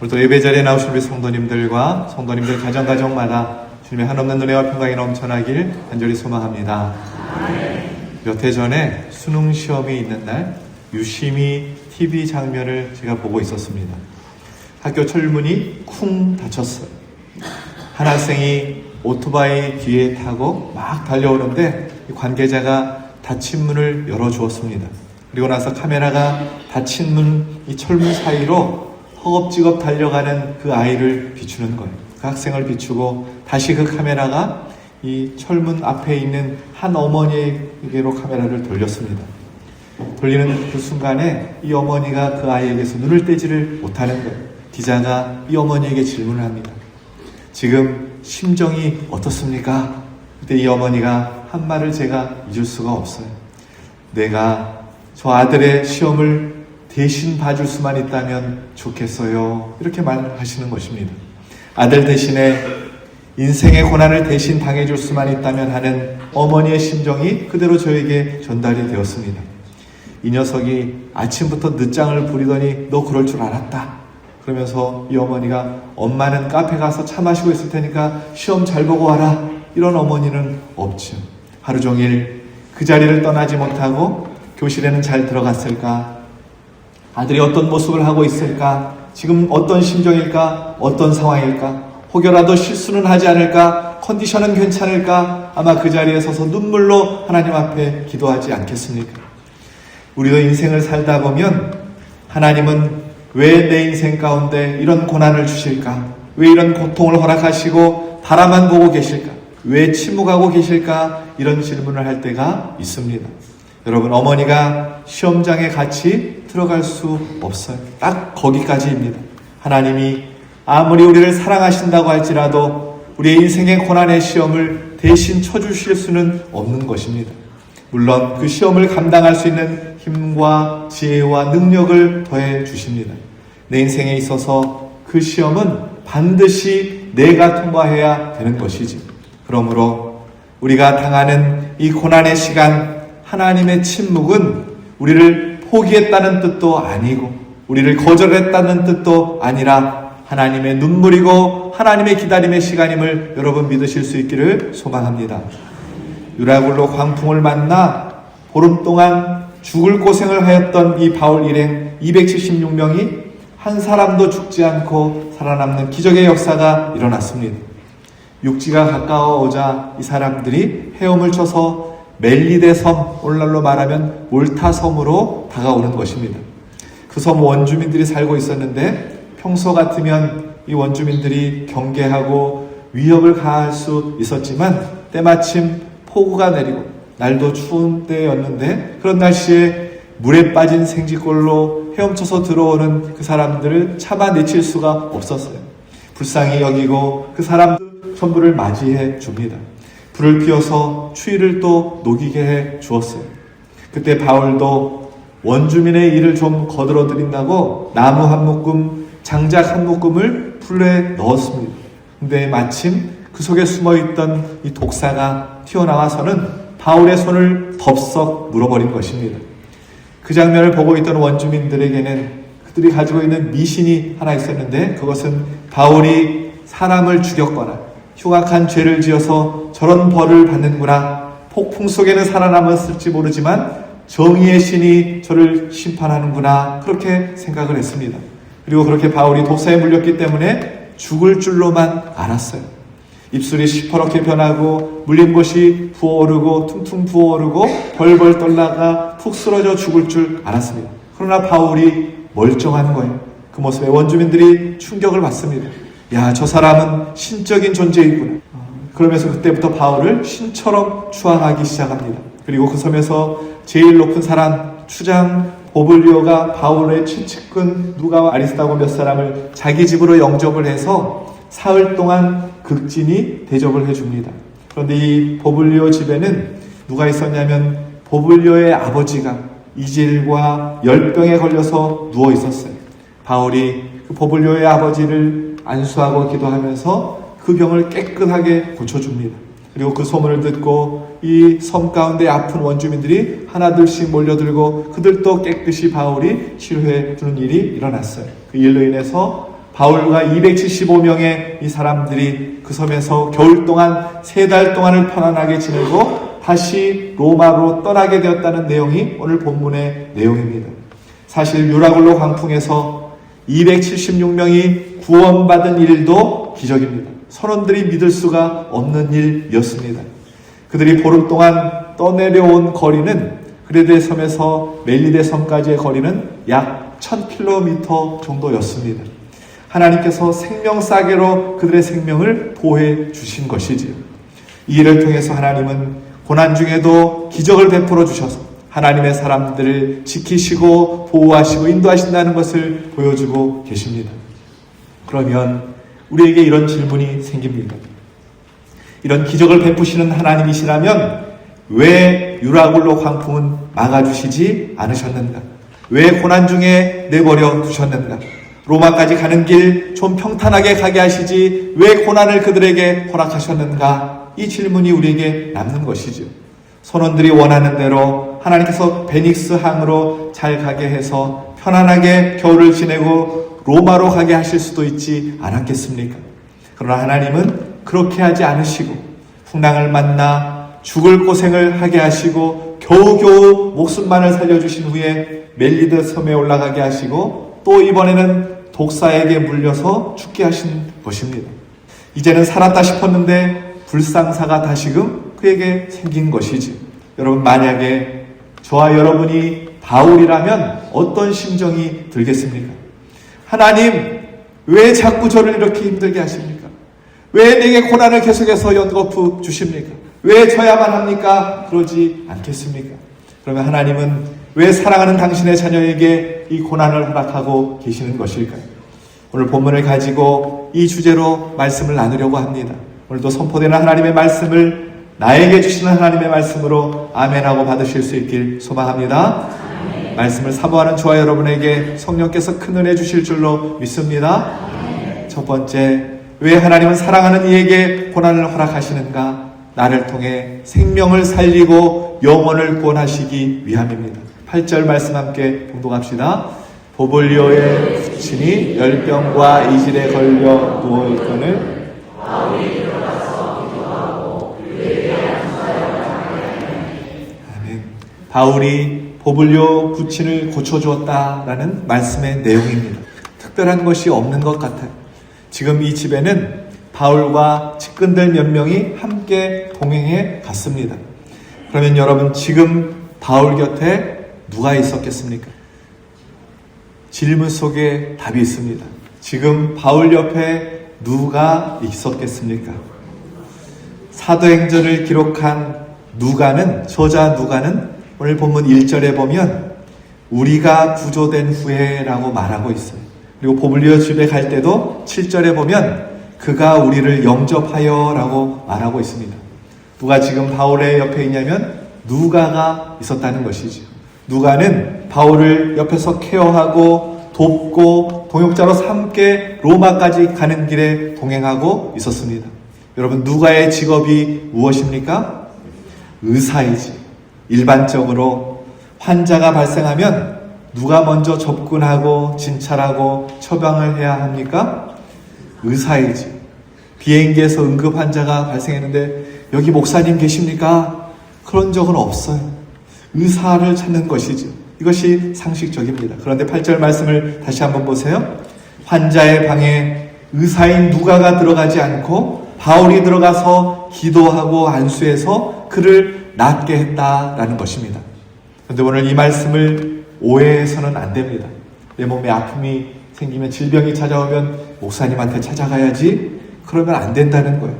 오늘도 예배 자리에 나오신 우리 성도님들과 성도님들 가정마다 주님의 한없는 은혜와 평강이 넘쳐나길 간절히 소망합니다. 몇 해 전에 수능 시험이 있는 날 유심히 TV 장면을 제가 보고 있었습니다. 학교 철문이 쿵 닫혔어요. 한 학생이 오토바이 뒤에 타고 막 달려오는데 관계자가 닫힌 문을 열어주었습니다. 그리고 나서 카메라가 닫힌 이 철문 사이로 허겁지겁 달려가는 그 아이를 비추는 거예요. 그 학생을 비추고 다시 그 카메라가 이 철문 앞에 있는 한 어머니에게로 카메라를 돌렸습니다. 돌리는 그 순간에 이 어머니가 그 아이에게서 눈을 떼지를 못하는 거예요. 기자가 이 어머니에게 질문을 합니다. 지금 심정이 어떻습니까? 그때 이 어머니가 한 말을 제가 잊을 수가 없어요. 내가 저 아들의 시험을 대신 봐줄 수만 있다면 좋겠어요. 이렇게 말하시는 것입니다. 아들 대신에 인생의 고난을 대신 당해줄 수만 있다면 하는 어머니의 심정이 그대로 저에게 전달이 되었습니다. 이 녀석이 아침부터 늦장을 부리더니 너 그럴 줄 알았다. 그러면서 이 어머니가 엄마는 카페 가서 차 마시고 있을 테니까 시험 잘 보고 와라. 이런 어머니는 없죠. 하루 종일 그 자리를 떠나지 못하고 교실에는 잘 들어갔을까? 아들이 어떤 모습을 하고 있을까? 지금 어떤 심정일까? 어떤 상황일까? 혹여라도 실수는 하지 않을까? 컨디션은 괜찮을까? 아마 그 자리에 서서 눈물로 하나님 앞에 기도하지 않겠습니까? 우리도 인생을 살다 보면 하나님은 왜 내 인생 가운데 이런 고난을 주실까? 왜 이런 고통을 허락하시고 바라만 보고 계실까? 왜 침묵하고 계실까? 이런 질문을 할 때가 있습니다. 여러분, 어머니가 시험장에 같이 들어갈 수 없어요. 딱 거기까지입니다. 하나님이 아무리 우리를 사랑하신다고 할지라도 우리의 인생의 고난의 시험을 대신 쳐주실 수는 없는 것입니다. 물론 그 시험을 감당할 수 있는 힘과 지혜와 능력을 더해 주십니다. 내 인생에 있어서 그 시험은 반드시 내가 통과해야 되는 것이지. 그러므로 우리가 당하는 이 고난의 시간, 하나님의 침묵은 우리를 포기했다는 뜻도 아니고 우리를 거절했다는 뜻도 아니라 하나님의 눈물이고 하나님의 기다림의 시간임을 여러분 믿으실 수 있기를 소망합니다. 유라굴로 광풍을 만나 보름 동안 죽을 고생을 하였던 이 바울 일행 276명이 한 사람도 죽지 않고 살아남는 기적의 역사가 일어났습니다. 육지가 가까워오자 이 사람들이 헤엄을 쳐서 멜리데 섬, 오늘날로 말하면 몰타 섬으로 다가오는 것입니다. 그 섬 원주민들이 살고 있었는데 평소 같으면 이 원주민들이 경계하고 위협을 가할 수 있었지만 때마침 폭우가 내리고 날도 추운 때였는데 그런 날씨에 물에 빠진 생쥐꼴로 헤엄쳐서 들어오는 그 사람들을 참아내칠 수가 없었어요. 불쌍히 여기고 그 사람들 전부를 맞이해 줍니다. 불을 피워서 추위를 또 녹이게 해 주었어요. 그때 바울도 원주민의 일을 좀 거들어 드린다고 나무 한 묶음, 장작 한 묶음을 불에 넣었습니다. 근데 마침 그 속에 숨어있던 이 독사가 튀어나와서는 바울의 손을 덥석 물어버린 것입니다. 그 장면을 보고 있던 원주민들에게는 그들이 가지고 있는 미신이 하나 있었는데 그것은 바울이 사람을 죽였거나 흉악한 죄를 지어서 저런 벌을 받는구나. 폭풍 속에는 살아남았을지 모르지만 정의의 신이 저를 심판하는구나. 그렇게 생각을 했습니다. 그리고 그렇게 바울이 독사에 물렸기 때문에 죽을 줄로만 알았어요. 입술이 시퍼렇게 변하고 물린 곳이 부어오르고 퉁퉁 부어오르고 벌벌 떨다가 푹 쓰러져 죽을 줄 알았습니다. 그러나 바울이 멀쩡한 거예요. 그 모습에 원주민들이 충격을 받습니다. 야, 저 사람은 신적인 존재이구나. 그러면서 그때부터 바울을 신처럼 추앙하기 시작합니다. 그리고 그 섬에서 제일 높은 사람 추장 보블리오가 바울의 최측근 누가와 아리스다고 몇 사람을 자기 집으로 영접을 해서 사흘 동안 극진히 대접을 해줍니다. 그런데 이 보블리오 집에는 누가 있었냐면 보블리오의 아버지가 이질과 열병에 걸려서 누워 있었어요. 바울이 그 보블리오의 아버지를 안수하고 기도하면서 그 병을 깨끗하게 고쳐줍니다. 그리고 그 소문을 듣고 이 섬 가운데 아픈 원주민들이 하나둘씩 몰려들고 그들도 깨끗이 바울이 치료해 주는 일이 일어났어요. 그 일로 인해서 바울과 275명의 이 사람들이 그 섬에서 겨울 동안 3달 동안을 편안하게 지내고 다시 로마로 떠나게 되었다는 내용이 오늘 본문의 내용입니다. 사실 유라굴로 광풍에서 276명이 구원받은 일도 기적입니다. 선원들이 믿을 수가 없는 일이었습니다. 그들이 보름 동안 떠내려온 거리는 그레데 섬에서 멜리데 섬까지의 거리는 약 1000km 정도였습니다. 하나님께서 생명싸개로 그들의 생명을 보호해 주신 것이지요. 이 일을 통해서 하나님은 고난 중에도 기적을 베풀어 주셔서 하나님의 사람들을 지키시고 보호하시고 인도하신다는 것을 보여주고 계십니다. 그러면 우리에게 이런 질문이 생깁니다. 이런 기적을 베푸시는 하나님이시라면 왜 유라굴로 광풍은 막아주시지 않으셨는가? 왜 고난 중에 내버려 두셨는가? 로마까지 가는 길 좀 평탄하게 가게 하시지 왜 고난을 그들에게 허락하셨는가? 이 질문이 우리에게 남는 것이죠. 선원들이 원하는 대로 하나님께서 베닉스 항으로 잘 가게 해서 편안하게 겨울을 지내고 로마로 가게 하실 수도 있지 않았겠습니까? 그러나 하나님은 그렇게 하지 않으시고 풍랑을 만나 죽을 고생을 하게 하시고 겨우겨우 목숨만을 살려주신 후에 멜리드 섬에 올라가게 하시고 또 이번에는 독사에게 물려서 죽게 하신 것입니다. 이제는 살았다 싶었는데 불상사가 다시금 그에게 생긴 것이지. 여러분, 만약에 저와 여러분이 바울이라면 어떤 심정이 들겠습니까? 하나님, 왜 자꾸 저를 이렇게 힘들게 하십니까? 왜 내게 고난을 계속해서 연거푸 주십니까? 왜 져야만 합니까? 그러지 않겠습니까? 그러면 하나님은 왜 사랑하는 당신의 자녀에게 이 고난을 허락하고 계시는 것일까요? 오늘 본문을 가지고 이 주제로 말씀을 나누려고 합니다. 오늘도 선포되는 하나님의 말씀을 나에게 주시는 하나님의 말씀으로 아멘하고 받으실 수 있길 소망합니다. 아멘. 말씀을 사모하는 저와 여러분에게 성령께서 큰 은혜 주실 줄로 믿습니다. 아멘. 첫 번째, 왜 하나님은 사랑하는 이에게 고난을 허락하시는가? 나를 통해 생명을 살리고 영혼을 구원하시기 위함입니다. 8절 말씀 함께 봉독합시다. 보블리오의 부친이 열병과 이질에 걸려 누워있거늘 바울이 보블리오 부친을 고쳐주었다라는 말씀의 내용입니다. 특별한 것이 없는 것 같아요. 지금 이 집에는 바울과 측근들 몇 명이 함께 동행해 갔습니다. 그러면 여러분, 지금 바울 곁에 누가 있었겠습니까? 질문 속에 답이 있습니다. 지금 바울 옆에 누가 있었겠습니까? 사도행전을 기록한 누가는, 저자 누가는 오늘 본문 1절에 보면 우리가 구조된 후에라고 말하고 있어요. 그리고 보블리오 집에 갈 때도 7절에 보면 그가 우리를 영접하여 라고 말하고 있습니다. 누가 지금 바울의 옆에 있냐면 누가가 있었다는 것이죠. 누가는 바울을 옆에서 케어하고 돕고 동역자로 함께 로마까지 가는 길에 동행하고 있었습니다. 여러분, 누가의 직업이 무엇입니까? 의사이지. 일반적으로 환자가 발생하면 누가 먼저 접근하고 진찰하고 처방을 해야 합니까? 의사이지. 비행기에서 응급 환자가 발생했는데 여기 목사님 계십니까? 그런 적은 없어요. 의사를 찾는 것이죠. 이것이 상식적입니다. 그런데 8절 말씀을 다시 한번 보세요. 환자의 방에 의사인 누가가 들어가지 않고 바울이 들어가서 기도하고 안수해서 그를 낫게 했다라는 것입니다. 그런데 오늘 이 말씀을 오해해서는 안 됩니다. 내 몸에 아픔이 생기면, 질병이 찾아오면 목사님한테 찾아가야지, 그러면 안 된다는 거예요.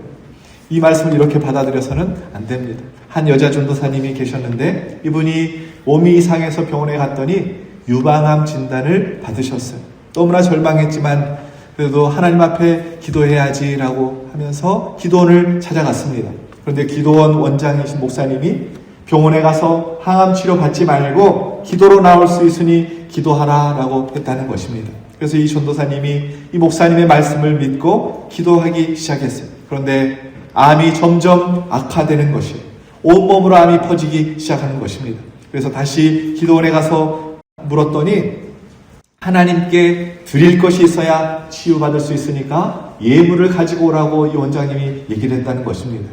이 말씀을 이렇게 받아들여서는 안 됩니다. 한 여자 전도사님이 계셨는데 이분이 몸이 이상해서 병원에 갔더니 유방암 진단을 받으셨어요. 너무나 절망했지만 그래도 하나님 앞에 기도해야지라고 하면서 기도원을 찾아갔습니다. 그런데 기도원 원장이신 목사님이 병원에 가서 항암 치료 받지 말고 기도로 나올 수 있으니 기도하라라고 했다는 것입니다. 그래서 이 전도사님이 이 목사님의 말씀을 믿고 기도하기 시작했어요. 그런데 암이 점점 악화되는 것이에요. 온몸으로 암이 퍼지기 시작하는 것입니다. 그래서 다시 기도원에 가서 물었더니 하나님께 드릴 것이 있어야 치유받을 수 있으니까 예물을 가지고 오라고 이 원장님이 얘기를 했다는 것입니다.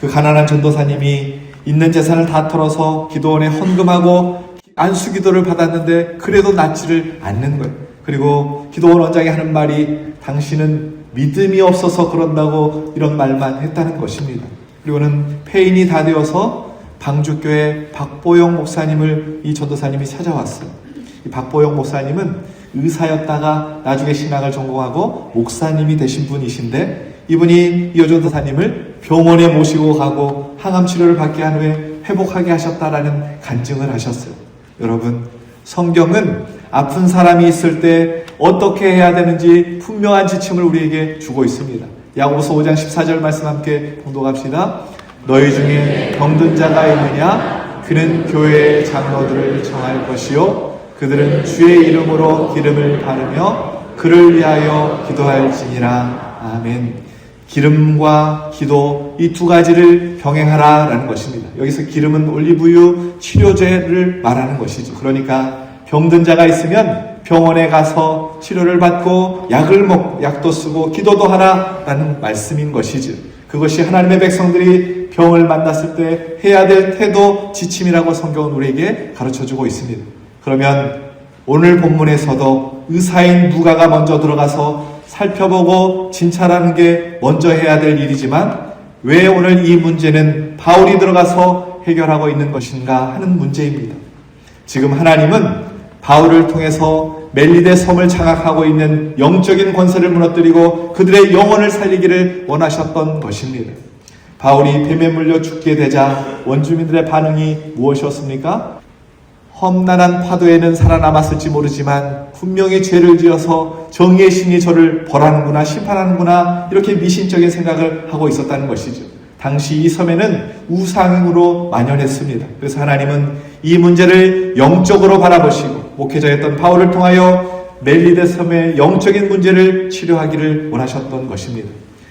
그 가난한 전도사님이 있는 재산을 다 털어서 기도원에 헌금하고 안수기도를 받았는데 그래도 낫지를 않는 거예요. 그리고 기도원 원장이 하는 말이 당신은 믿음이 없어서 그런다고 이런 말만 했다는 것입니다. 그리고는 폐인이 다 되어서 방주교회 박보영 목사님을 이 전도사님이 찾아왔어요. 이 박보영 목사님은 의사였다가 나중에 신학을 전공하고 목사님이 되신 분이신데 이분이 이 전도사님을 병원에 모시고 가고 항암 치료를 받게 한 후에 회복하게 하셨다라는 간증을 하셨어요. 여러분, 성경은 아픈 사람이 있을 때 어떻게 해야 되는지 분명한 지침을 우리에게 주고 있습니다. 야고보서 5장 14절 말씀 함께 봉독합시다. 너희 중에 병든 자가 있느냐? 그는 교회의 장로들을 청할 것이요 그들은 주의 이름으로 기름을 바르며 그를 위하여 기도할지니라. 아멘. 기름과 기도, 이 두 가지를 병행하라 라는 것입니다. 여기서 기름은 올리브유 치료제를 말하는 것이죠. 그러니까 병든 자가 있으면 병원에 가서 치료를 받고 약을 먹고 약도 쓰고 기도도 하라라는 말씀인 것이죠. 그것이 하나님의 백성들이 병을 만났을 때 해야 될 태도, 지침이라고 성경은 우리에게 가르쳐주고 있습니다. 그러면 오늘 본문에서도 의사인 누가가 먼저 들어가서 살펴보고 진찰하는 게 먼저 해야 될 일이지만 왜 오늘 이 문제는 바울이 들어가서 해결하고 있는 것인가 하는 문제입니다. 지금 하나님은 바울을 통해서 멜리데 섬을 장악하고 있는 영적인 권세를 무너뜨리고 그들의 영혼을 살리기를 원하셨던 것입니다. 바울이 뱀에 물려 죽게 되자 원주민들의 반응이 무엇이었습니까? 험난한 파도에는 살아남았을지 모르지만 분명히 죄를 지어서 정의의 신이 저를 벌하는구나, 심판하는구나, 이렇게 미신적인 생각을 하고 있었다는 것이죠. 당시 이 섬에는 우상으로 만연했습니다. 그래서 하나님은 이 문제를 영적으로 바라보시고 목회자였던 바울을 통하여 멜리데 섬의 영적인 문제를 치료하기를 원하셨던 것입니다.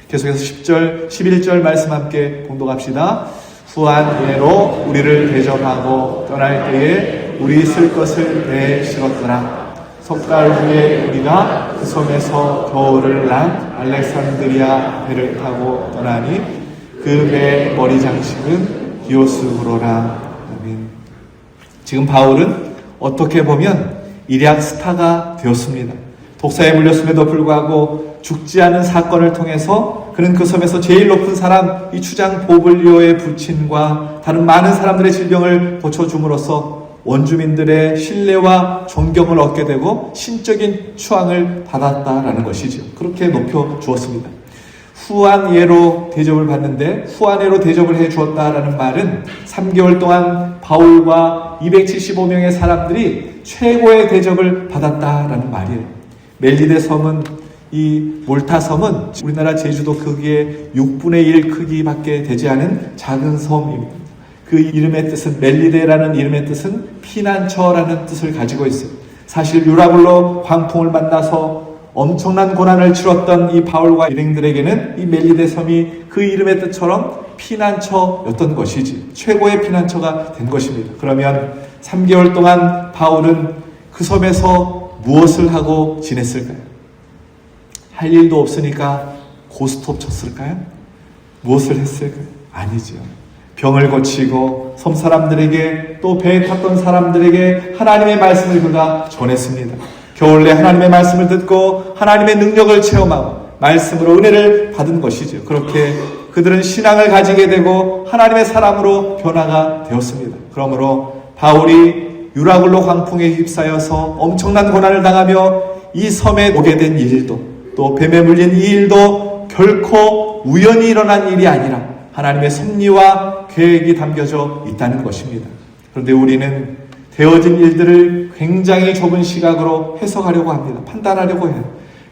계속해서 10절, 11절 말씀 함께 봉독합시다. 후한 예로 우리를 대접하고 떠날 때에 우리 쓸 것을 내실었더라. 석 달 후에 우리가 그 섬에서 겨울을 난 알렉산드리아 배를 타고 떠나니 그 배의 머리 장식은 디오스구로라. 아멘. 지금 바울은 어떻게 보면 일약 스타가 되었습니다. 독사에 물렸음에도 불구하고 죽지 않은 사건을 통해서 그는 그 섬에서 제일 높은 사람 이 추장 보블리오의 부친과 다른 많은 사람들의 질병을 고쳐줌으로써 원주민들의 신뢰와 존경을 얻게 되고 신적인 추앙을 받았다라는 것이죠. 그렇게 높여주었습니다. 후한예로 대접을 받는데 후한예로 대접을 해주었다라는 말은 3개월 동안 바울과 275명의 사람들이 최고의 대접을 받았다라는 말이에요. 멜리데 섬은 이 몰타 섬은 우리나라 제주도 크기의 6분의 1 크기밖에 되지 않은 작은 섬입니다. 그 이름의 뜻은 멜리데라는 이름의 뜻은 피난처라는 뜻을 가지고 있어요. 사실 유라굴로 광풍을 만나서 엄청난 고난을 치렀던 이 바울과 일행들에게는 이 멜리데 섬이 그 이름의 뜻처럼 피난처였던 것이지 최고의 피난처가 된 것입니다. 그러면 3개월 동안 바울은 그 섬에서 무엇을 하고 지냈을까요? 할 일도 없으니까 고스톱 쳤을까요? 무엇을 했을까요? 아니죠. 병을 고치고 섬 사람들에게 또 배에 탔던 사람들에게 하나님의 말씀을 그가 전했습니다. 겨울 내 하나님의 말씀을 듣고 하나님의 능력을 체험하고 말씀으로 은혜를 받은 것이죠. 그렇게 그들은 신앙을 가지게 되고 하나님의 사람으로 변화가 되었습니다. 그러므로 바울이 유라굴로 광풍에 휩싸여서 엄청난 고난을 당하며 이 섬에 오게 된 일도 또 뱀에 물린 이 일도 결코 우연히 일어난 일이 아니라 하나님의 섭리와 계획이 담겨져 있다는 것입니다. 그런데 우리는 되어진 일들을 굉장히 좁은 시각으로 해석하려고 합니다. 판단하려고 해요.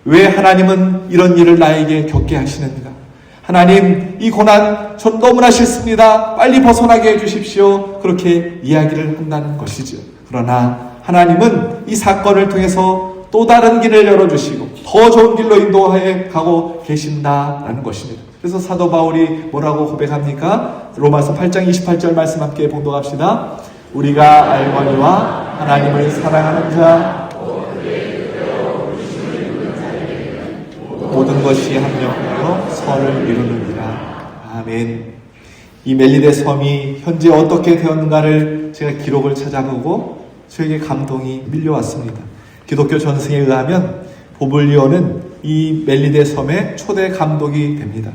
왜 하나님은 이런 일을 나에게 겪게 하시는가? 하나님, 이 고난 전 너무나 싫습니다. 빨리 벗어나게 해주십시오. 그렇게 이야기를 한다는 것이죠. 그러나 하나님은 이 사건을 통해서 또 다른 길을 열어주시고 더 좋은 길로 인도해 가고 계신다라는 것입니다. 그래서 사도 바울이 뭐라고 고백합니까? 로마서 8장 28절 말씀 함께 봉독합시다. 우리가 알거니와 하나님을 사랑하는 자 모든 것이 합력하여 선을 이루느니라. 아멘. 이 멜리데 섬이 현재 어떻게 되었는가를 제가 기록을 찾아보고 저에게 감동이 밀려왔습니다. 기독교 전승에 의하면 보블리오는 이 멜리데 섬의 초대 감독이 됩니다.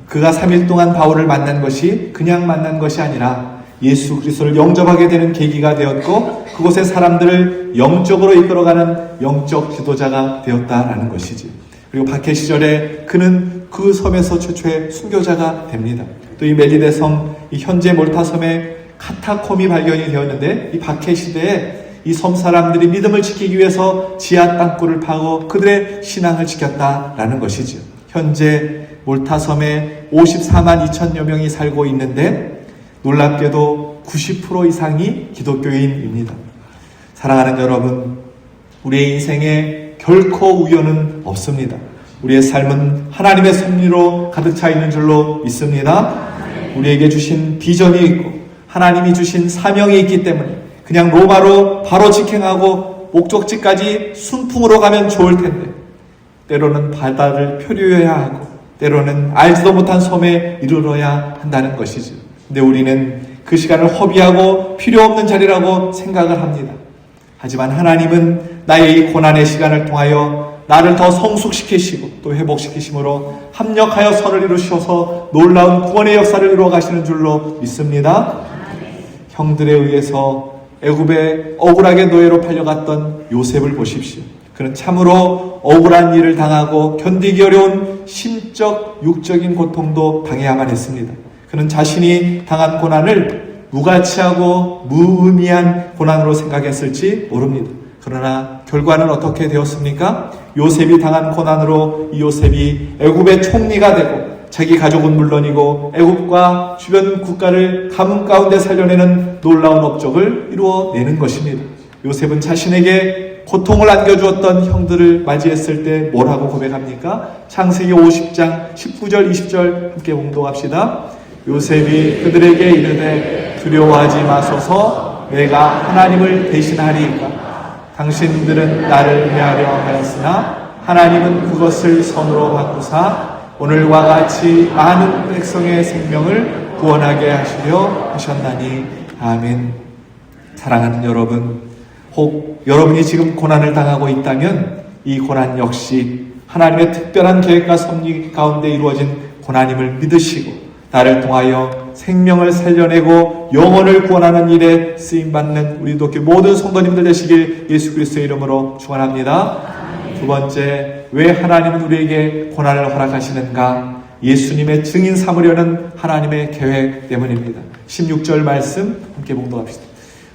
그가 3일 동안 바울을 만난 것이 그냥 만난 것이 아니라 예수 그리스도를 영접하게 되는 계기가 되었고 그곳의 사람들을 영적으로 이끌어가는 영적 지도자가 되었다라는 것이지. 그리고 박해 시절에 그는 그 섬에서 최초의 순교자가 됩니다. 또 이 멜리데 섬, 이 현재 몰타 섬에 카타콤이 발견이 되었는데 이 박해 시대에 이 섬 사람들이 믿음을 지키기 위해서 지하 땅굴을 파고 그들의 신앙을 지켰다라는 것이죠. 현재 몰타 섬에 54만 2천여 명이 살고 있는데 놀랍게도 90% 이상이 기독교인입니다. 사랑하는 여러분, 우리의 인생에 결코 우연은 없습니다. 우리의 삶은 하나님의 섭리로 가득 차 있는 줄로 믿습니다. 우리에게 주신 비전이 있고 하나님이 주신 사명이 있기 때문에 그냥 로마로 바로 직행하고 목적지까지 순풍으로 가면 좋을 텐데 때로는 바다를 표류해야 하고 때로는 알지도 못한 섬에 이르러야 한다는 것이죠. 근데 우리는 그 시간을 허비하고 필요 없는 자리라고 생각을 합니다. 하지만 하나님은 나의 이 고난의 시간을 통하여 나를 더 성숙시키시고 또 회복시키심으로 합력하여 선을 이루셔서 놀라운 구원의 역사를 이루어 가시는 줄로 믿습니다. 형들에 의해서 애굽에 억울하게 노예로 팔려갔던 요셉을 보십시오. 그는 참으로 억울한 일을 당하고 견디기 어려운 심적, 육적인 고통도 당해야만 했습니다. 그는 자신이 당한 고난을 무가치하고 무의미한 고난으로 생각했을지 모릅니다. 그러나 결과는 어떻게 되었습니까? 요셉이 당한 고난으로 이 요셉이 애굽의 총리가 되고 자기 가족은 물론이고 애굽과 주변 국가를 가뭄 가운데 살려내는 놀라운 업적을 이루어내는 것입니다. 요셉은 자신에게 고통을 안겨주었던 형들을 맞이했을 때 뭐라고 고백합니까? 창세기 50장 19절 20절 함께 봉독합시다. 요셉이 그들에게 이르되 두려워하지 마소서 내가 하나님을 대신하리이까 당신들은 나를 해하려 하였으나 하나님은 그것을 선으로 바꾸사 오늘과 같이 많은 백성의 생명을 구원하게 하시려 하셨나니 아멘. 사랑하는 여러분, 혹 여러분이 지금 고난을 당하고 있다면 이 고난 역시 하나님의 특별한 계획과 섭리 가운데 이루어진 고난임을 믿으시고 나를 통하여 생명을 살려내고 영혼을 구원하는 일에 쓰임받는 우리 기독교 모든 성도님들 되시길 예수 그리스도의 이름으로 축원합니다. 두 번째, 왜 하나님은 우리에게 고난을 허락하시는가? 예수님의 증인 삼으려는 하나님의 계획 때문입니다. 16절 말씀 함께 봉독합시다.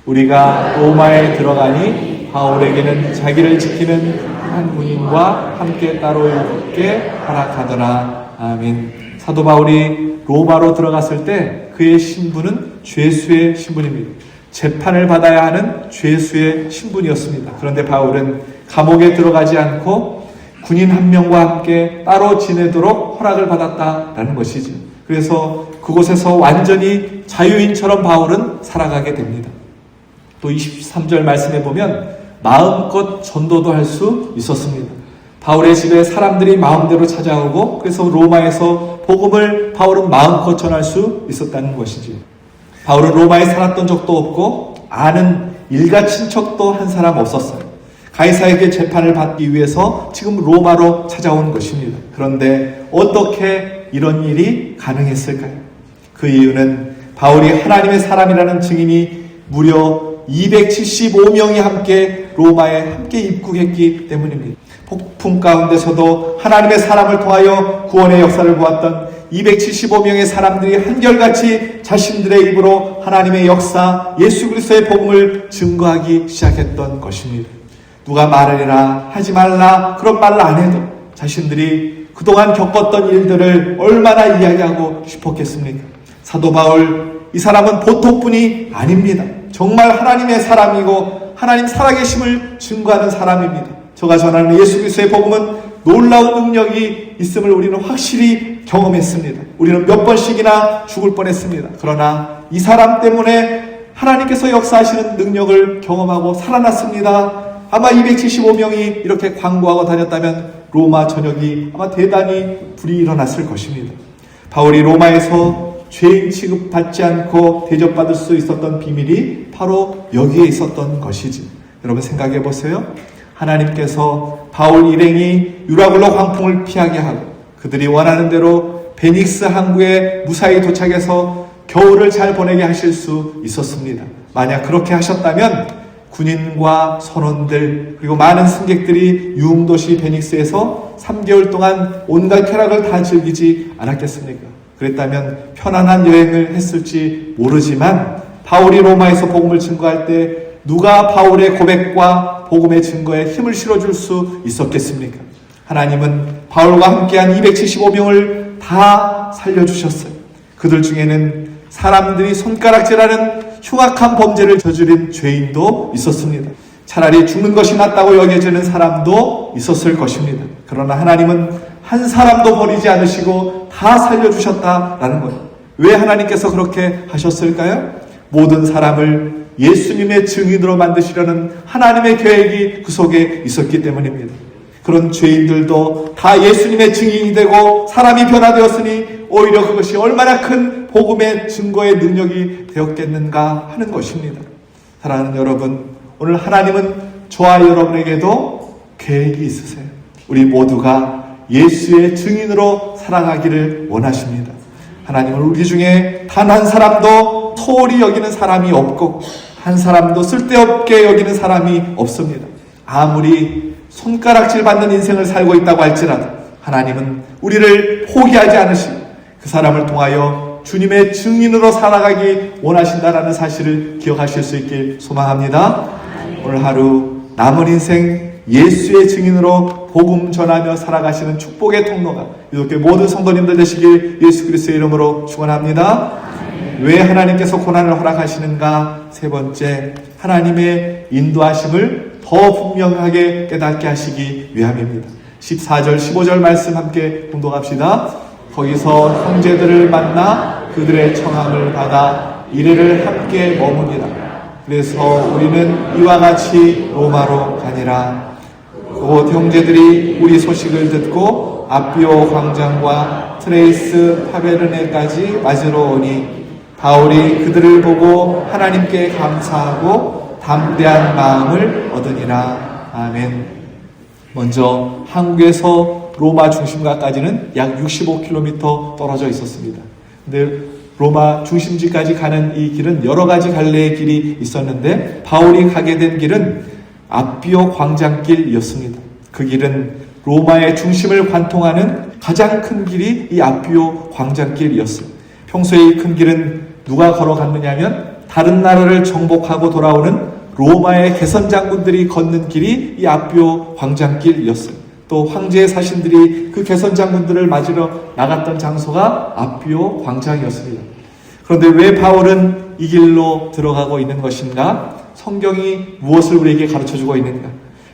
우리가 로마에 들어가니 바울에게는 자기를 지키는 한 군인과 함께 따로 있게 허락하더라. 아멘. 사도 바울이 로마로 들어갔을 때 그의 신분은 죄수의 신분입니다. 재판을 받아야 하는 죄수의 신분이었습니다. 그런데 바울은 감옥에 들어가지 않고 군인 한 명과 함께 따로 지내도록 허락을 받았다라는 것이죠. 그래서 그곳에서 완전히 자유인처럼 바울은 살아가게 됩니다. 또 23절 말씀에 보면 마음껏 전도도 할 수 있었습니다. 바울의 집에 사람들이 마음대로 찾아오고 그래서 로마에서 복음을 바울은 마음껏 전할 수 있었다는 것이지. 바울은 로마에 살았던 적도 없고 아는 일가 친척도 한 사람 없었어요. 가이사에게 재판을 받기 위해서 지금 로마로 찾아온 것입니다. 그런데 어떻게 이런 일이 가능했을까요? 그 이유는 바울이 하나님의 사람이라는 증인이 무려 275명이 함께 로마에 함께 입국했기 때문입니다. 폭풍 가운데서도 하나님의 사람을 통하여 구원의 역사를 보았던 275명의 사람들이 한결같이 자신들의 입으로 하나님의 역사, 예수 그리스도의 복음을 증거하기 시작했던 것입니다. 누가 말하리라 하지 말라 그런 말을 안 해도 자신들이 그동안 겪었던 일들을 얼마나 이야기하고 싶었겠습니까? 사도 바울, 이 사람은 보통 분이 아닙니다. 정말 하나님의 사람이고 하나님 살아계심을 증거하는 사람입니다. 저가 전하는 예수 그리스도의 복음은 놀라운 능력이 있음을 우리는 확실히 경험했습니다. 우리는 몇 번씩이나 죽을 뻔했습니다. 그러나 이 사람 때문에 하나님께서 역사하시는 능력을 경험하고 살아났습니다. 아마 275명이 이렇게 광고하고 다녔다면 로마 전역이 아마 대단히 불이 일어났을 것입니다. 바울이 로마에서 죄인 취급받지 않고 대접받을 수 있었던 비밀이 바로 여기에 있었던 것이지. 여러분 생각해 보세요. 하나님께서 바울 일행이 유라굴로 광풍을 피하게 하고 그들이 원하는 대로 베닉스 항구에 무사히 도착해서 겨울을 잘 보내게 하실 수 있었습니다. 만약 그렇게 하셨다면 군인과 선원들 그리고 많은 승객들이 유흥도시 베닉스에서 3개월 동안 온갖 쾌락을 다 즐기지 않았겠습니까? 그랬다면 편안한 여행을 했을지 모르지만 바울이 로마에서 복음을 증거할 때 누가 바울의 고백과 복음의 증거에 힘을 실어줄 수 있었겠습니까? 하나님은 바울과 함께한 275명을 다 살려주셨어요. 그들 중에는 사람들이 손가락질하는 흉악한 범죄를 저지른 죄인도 있었습니다. 차라리 죽는 것이 낫다고 여겨지는 사람도 있었을 것입니다. 그러나 하나님은 한 사람도 버리지 않으시고 다 살려주셨다라는 거예요. 왜 하나님께서 그렇게 하셨을까요? 모든 사람을 예수님의 증인으로 만드시려는 하나님의 계획이 그 속에 있었기 때문입니다. 그런 죄인들도 다 예수님의 증인이 되고 사람이 변화되었으니 오히려 그것이 얼마나 큰 복음의 증거의 능력이 되었겠는가 하는 것입니다. 사랑하는 여러분, 오늘 하나님은 저와 여러분에게도 계획이 있으세요. 우리 모두가 예수의 증인으로 살아가기를 원하십니다. 하나님은 우리 중에 단 한 사람도 소홀히 여기는 사람이 없고 한 사람도 쓸데없게 여기는 사람이 없습니다. 아무리 손가락질 받는 인생을 살고 있다고 할지라도 하나님은 우리를 포기하지 않으시고 그 사람을 통하여 주님의 증인으로 살아가기 원하신다라는 사실을 기억하실 수 있길 소망합니다. 오늘 하루 남은 인생 예수의 증인으로 복음 전하며 살아가시는 축복의 통로가 이렇게 모든 성도님들 되시길 예수 그리스도의 이름으로 축원합니다. 왜 하나님께서 고난을 허락하시는가? 세 번째, 하나님의 인도하심을 더 분명하게 깨닫게 하시기 위함입니다. 14절 15절 말씀 함께 공독합시다. 거기서 형제들을 만나 그들의 청함을 받아 이래를 함께 머무니라. 그래서 우리는 이와 같이 로마로 가니라. 곧 형제들이 우리 소식을 듣고 아비오 광장과 트레이스 파베르네까지 맞으러 오니 바울이 그들을 보고 하나님께 감사하고 담대한 마음을 얻으니라. 아멘. 먼저 한국에서 로마 중심가까지는 약 65km 떨어져 있었습니다. 근데 로마 중심지까지 가는 이 길은 여러 가지 갈래의 길이 있었는데 바울이 가게 된 길은 아비오 광장길이었습니다. 그 길은 로마의 중심을 관통하는 가장 큰 길이 이 아비오 광장길이었어요. 평소에 이 큰 길은 누가 걸어갔느냐면 다른 나라를 정복하고 돌아오는 로마의 개선 장군들이 걷는 길이 이 아비오 광장길이었어요. 또 황제의 사신들이 그 개선 장군들을 맞으러 나갔던 장소가 아비오 광장이었습니다. 그런데 왜 바울은 이 길로 들어가고 있는 것인가? 성경이 무엇을 우리에게 가르쳐주고 있는가?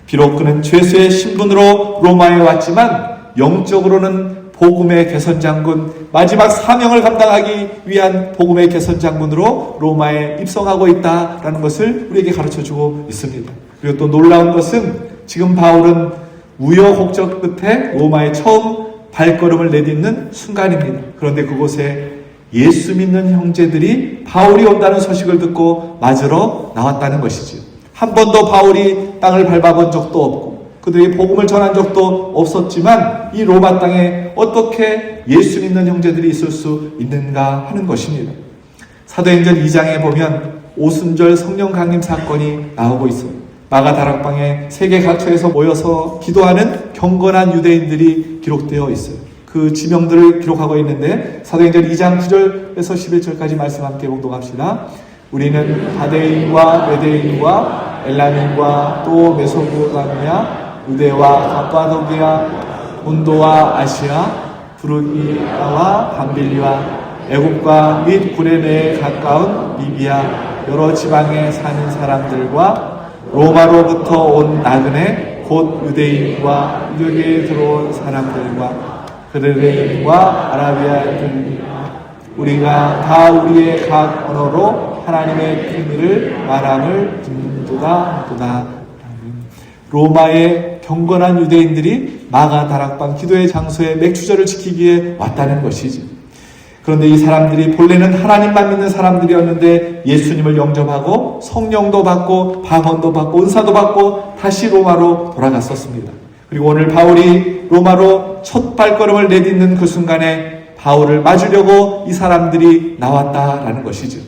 비록 그는 죄수의 신분으로 로마에 왔지만 영적으로는 복음의 개선 장군, 마지막 사명을 감당하기 위한 복음의 개선 장군으로 로마에 입성하고 있다라는 것을 우리에게 가르쳐주고 있습니다. 그리고 또 놀라운 것은 지금 바울은 우여곡절 끝에 로마에 처음 발걸음을 내딛는 순간입니다. 그런데 그곳에 예수 믿는 형제들이 바울이 온다는 소식을 듣고 맞으러 나왔다는 것이지요. 한 번도 바울이 땅을 밟아본 적도 없고 그들이 복음을 전한 적도 없었지만 이 로마 땅에 어떻게 예수 믿는 형제들이 있을 수 있는가 하는 것입니다. 사도행전 2장에 보면 오순절 성령 강림 사건이 나오고 있어요. 마가 다락방에 세계 각처에서 모여서 기도하는 경건한 유대인들이 기록되어 있어요. 그 지명들을 기록하고 있는데 사도행전 2장 9절에서 11절까지 말씀 함께 공독합시다. 우리는 가데인과 메데인과 엘람인과 또 메소포타미아 유대와 갑바도기아 본도와 아시아 부르기아와 밤빌리와 애국과 및 구레네에 가까운 리비아 여러 지방에 사는 사람들과 로마로부터 온 나그네 곧 유대인과 유대계에 들어온 사람들과 그레네인과 아라비아인들 우리가 다 우리의 각 언어로 하나님의 비밀을 말함을 듣는도다. 로마의 경건한 유대인들이 마가 다락방 기도의 장소에 맥주절을 지키기 위해 왔다는 것이죠. 그런데 이 사람들이 본래는 하나님만 믿는 사람들이었는데 예수님을 영접하고 성령도 받고 방언도 받고 은사도 받고 다시 로마로 돌아갔었습니다. 그리고 오늘 바울이 로마로 첫 발걸음을 내딛는 그 순간에 바울을 맞으려고 이 사람들이 나왔다라는 것이죠.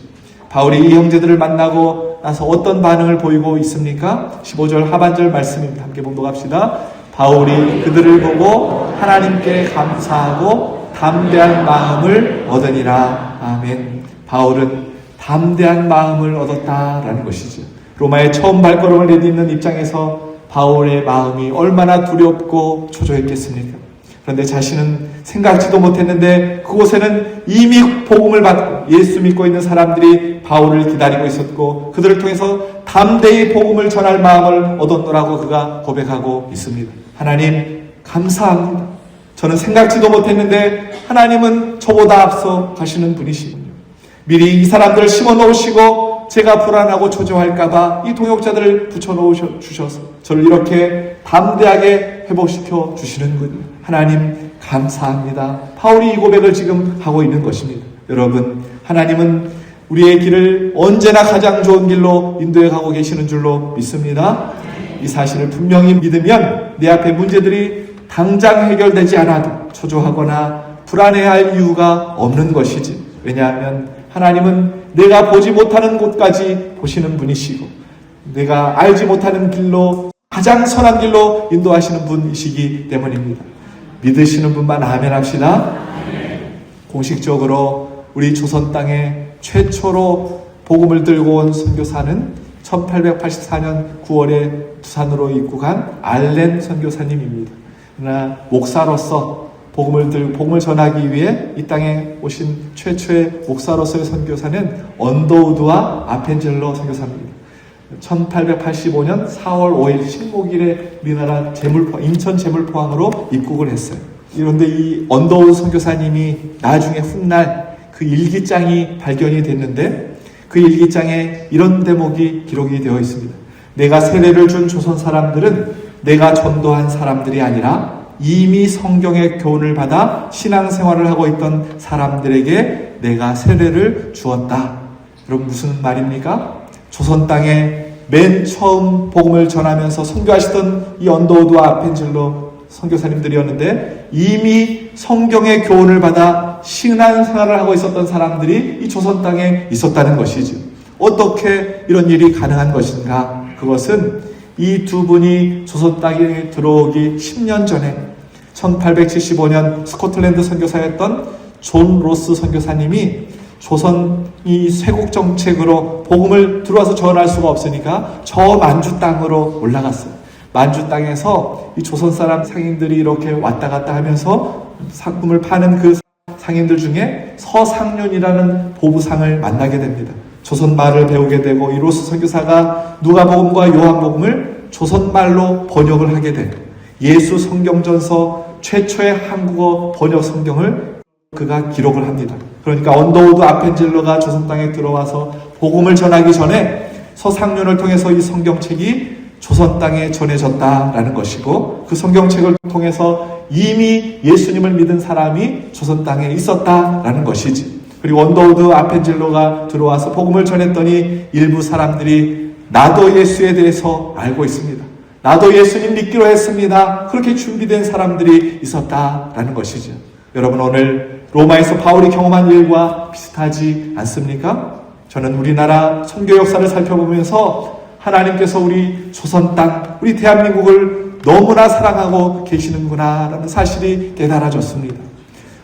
바울이 이 형제들을 만나고 나서 어떤 반응을 보이고 있습니까? 15절 하반절 말씀입니다. 함께 봉독합시다. 바울이 그들을 보고 하나님께 감사하고 담대한 마음을 얻으니라. 아멘. 바울은 담대한 마음을 얻었다라는 것이죠. 로마에 처음 발걸음을 내딛는 입장에서 바울의 마음이 얼마나 두렵고 초조했겠습니까? 그런데 자신은 생각지도 못했는데 그곳에는 이미 복음을 받고 예수 믿고 있는 사람들이 바울을 기다리고 있었고 그들을 통해서 담대히 복음을 전할 마음을 얻었노라고 그가 고백하고 있습니다. 하나님 감사합니다. 저는 생각지도 못했는데 하나님은 저보다 앞서 가시는 분이시군요. 미리 이 사람들을 심어놓으시고 제가 불안하고 초조할까봐 이 동역자들을 붙여놓으셔서 저를 이렇게 담대하게 회복시켜 주시는군요. 하나님 감사합니다. 바울이 이 고백을 지금 하고 있는 것입니다. 여러분, 하나님은 우리의 길을 언제나 가장 좋은 길로 인도해 가고 계시는 줄로 믿습니다. 이 사실을 분명히 믿으면 내 앞에 문제들이 당장 해결되지 않아도 초조하거나 불안해할 이유가 없는 것이지. 왜냐하면 하나님은 내가 보지 못하는 곳까지 보시는 분이시고 내가 알지 못하는 길로 가장 선한 길로 인도하시는 분이시기 때문입니다. 믿으시는 분만 아멘 합시다. 공식적으로 우리 조선 땅에 최초로 복음을 들고 온 선교사는 1884년 9월에 부산으로 입국한 알렌 선교사님입니다. 그러나 목사로서 복음을 전하기 위해 이 땅에 오신 최초의 목사로서의 선교사는 언더우드와 아펜젤로 선교사입니다. 1885년 4월 5일 식목일에 우리나라 인천 제물포항으로 입국을 했어요. 그런데 이 언더우드 선교사님이 나중에 훗날 그 일기장이 발견이 됐는데 그 일기장에 이런 대목이 기록이 되어 있습니다. 내가 세례를 준 조선 사람들은 내가 전도한 사람들이 아니라 이미 성경의 교훈을 받아 신앙생활을 하고 있던 사람들에게 내가 세례를 주었다. 여러분 무슨 말입니까? 조선 땅에 맨 처음 복음을 전하면서 선교하시던 이 언더우드와 아펜젤로 선교사님들이었는데 이미 성경의 교훈을 받아 신앙생활을 하고 있었던 사람들이 이 조선 땅에 있었다는 것이죠. 어떻게 이런 일이 가능한 것인가? 그것은 이 두 분이 조선 땅에 들어오기 10년 전에 1875년 스코틀랜드 선교사였던 존 로스 선교사님이 조선이 쇄국 정책으로 복음을 들어와서 전할 수가 없으니까 저 만주 땅으로 올라갔어요. 만주 땅에서 이 조선 사람 상인들이 이렇게 왔다 갔다 하면서 상품을 파는 그 상인들 중에 서상륜이라는 보부상을 만나게 됩니다. 조선말을 배우게 되고 이 로스 선교사가 누가복음과 요한복음을 조선말로 번역을 하게 돼요. 예수 성경전서 최초의 한국어 번역 성경을 그가 기록을 합니다. 그러니까 언더우드 아펜젤로가 조선 땅에 들어와서 복음을 전하기 전에 서상륜을 통해서 이 성경책이 조선 땅에 전해졌다라는 것이고 그 성경책을 통해서 이미 예수님을 믿은 사람이 조선 땅에 있었다라는 것이지. 그리고 언더우드 아펜젤로가 들어와서 복음을 전했더니 일부 사람들이 나도 예수에 대해서 알고 있습니다. 나도 예수님 믿기로 했습니다. 그렇게 준비된 사람들이 있었다라는 것이죠. 여러분 오늘 로마에서 바울이 경험한 일과 비슷하지 않습니까? 저는 우리나라 선교 역사를 살펴보면서 하나님께서 우리 조선 땅, 우리 대한민국을 너무나 사랑하고 계시는구나 라는 사실이 깨달아졌습니다.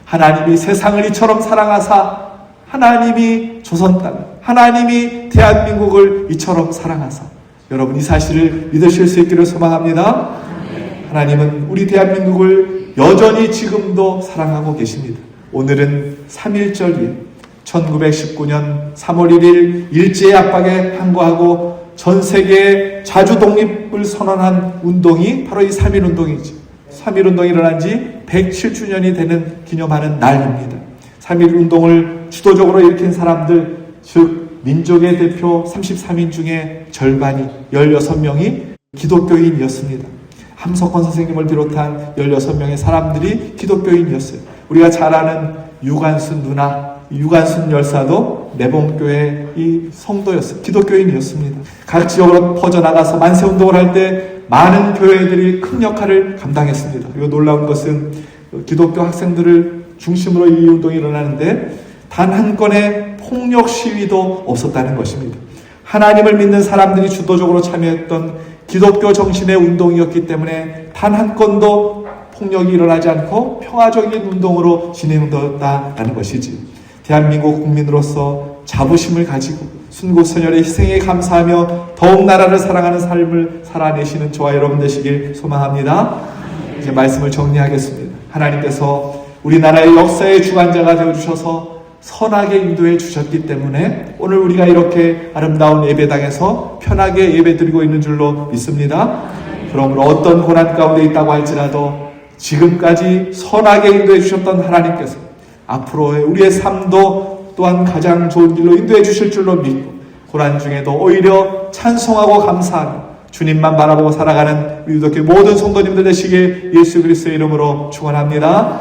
하나님이 세상을 이처럼 사랑하사 하나님이 조선 땅, 하나님이 대한민국을 이처럼 사랑하사 여러분 이 사실을 믿으실 수 있기를 소망합니다. 하나님은 우리 대한민국을 여전히 지금도 사랑하고 계십니다. 오늘은 3.1절기에 1919년 3월 1일 일제의 압박에 항거하고 전 세계에 자주 독립을 선언한 운동이 바로 이 3.1 운동이죠. 3.1 운동이 일어난 지 107주년이 되는 기념하는 날입니다. 3.1 운동을 주도적으로 일으킨 사람들, 즉 민족의 대표 33인 중에 절반이 16명이 기독교인이었습니다. 함석권 선생님을 비롯한 16명의 사람들이 기독교인이었어요. 우리가 잘 아는 유관순 누나, 유관순 열사도 내봉교회 이 성도였어요. 기독교인이었습니다. 각 지역으로 퍼져나가서 만세운동을 할 때 많은 교회들이 큰 역할을 감당했습니다. 그리고 놀라운 것은 기독교 학생들을 중심으로 이 운동이 일어나는데 단 한 건의 폭력 시위도 없었다는 것입니다. 하나님을 믿는 사람들이 주도적으로 참여했던 기독교 정신의 운동이었기 때문에 단 한 건도 폭력이 일어나지 않고 평화적인 운동으로 진행되었다는 것이지. 대한민국 국민으로서 자부심을 가지고 순국선열의 희생에 감사하며 더욱 나라를 사랑하는 삶을 살아내시는 저와 여러분 되시길 소망합니다. 이제 말씀을 정리하겠습니다. 하나님께서 우리나라의 역사의 주관자가 되어주셔서 선하게 인도해 주셨기 때문에 오늘 우리가 이렇게 아름다운 예배당에서 편하게 예배드리고 있는 줄로 믿습니다. 그러므로 어떤 고난 가운데 있다고 할지라도 지금까지 선하게 인도해 주셨던 하나님께서 앞으로의 우리의 삶도 또한 가장 좋은 길로 인도해 주실 줄로 믿고 고난 중에도 오히려 찬송하고 감사하며 주님만 바라보고 살아가는 우리 기독교 모든 성도님들 되시길 예수 그리스도의 이름으로 축원합니다.